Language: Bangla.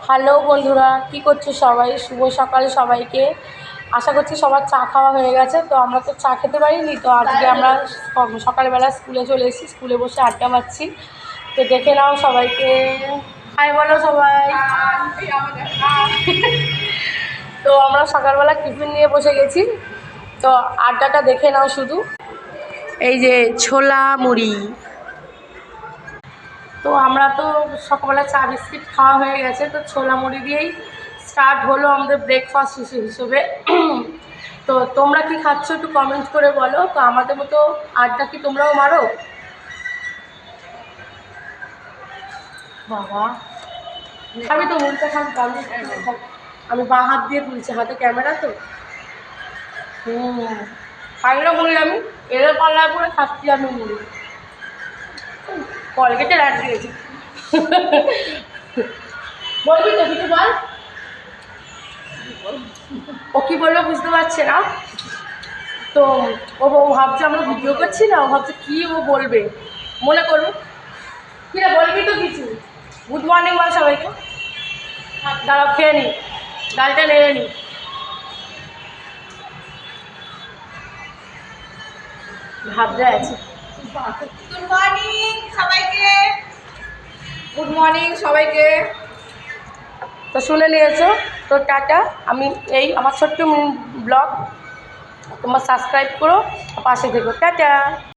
হ্যালো বন্ধুরা, কি করছো সবাই? শুভ সকাল সবাইকে। আশা করছি সবার চা খাওয়া হয়ে গেছে। তো আমরা তো চা খেতে পারিনি, তো আজকে আমরা সকালবেলা স্কুলে চলে এসেছি, স্কুলে বসে আড্ডা মারছি। তো দেখে নাও সবাইকে, হাই বলো সবাই। তো আমরা সকালবেলা টিফিন নিয়ে বসে গেছি, তো আড্ডাটা দেখে নাও শুধু। এই যে ছোলা মুড়ি, তো আমরা তো সকালবেলা চা বিস্কিট খাওয়া হয়ে গেছে, তো ছোলা মুড়ি দিয়েই স্টার্ট হলো আমাদের ব্রেকফাস্ট হিসেবে। তো তোমরা কি খাচ্ছ একটু কমেন্ট করে বলো। তো আমাদের মতো আড্ডা কি তোমরাও মারো? বাবা আমি তো মুড়িটা খান, আমি বাঁ হাত দিয়ে তুলছি, হাতে ক্যামেরা তো। খাই না মুড়ি আমি, এদের পাল্লায় করে খাচ্ছি আমি মুড়ি। কলগেটে রাখ দিয়েছি। বলবি তো কিছু বল। ও কী বললো বুঝতে পারছে না, তো ও ভাবছে আমরা ভিডিও করছি না, ও ভাবছে কী ও বলবে, মনে করুক। কী রে বলবি তো কিছু? গুড মর্নিং বল সবাইকে। দাঁড়াও খেয়ে নি, ডালটা নেড়ে নি। ভাবতে আছে। গুড মর্নিং সবাইকে। গুড মর্নিং সবাইকে। তো শুনে নিয়েছো তো, টাটা। আমি এই আমার ছোট্ট ব্লগ তোমার সাবস্ক্রাইব করো, পাশে থেকো, টাটা।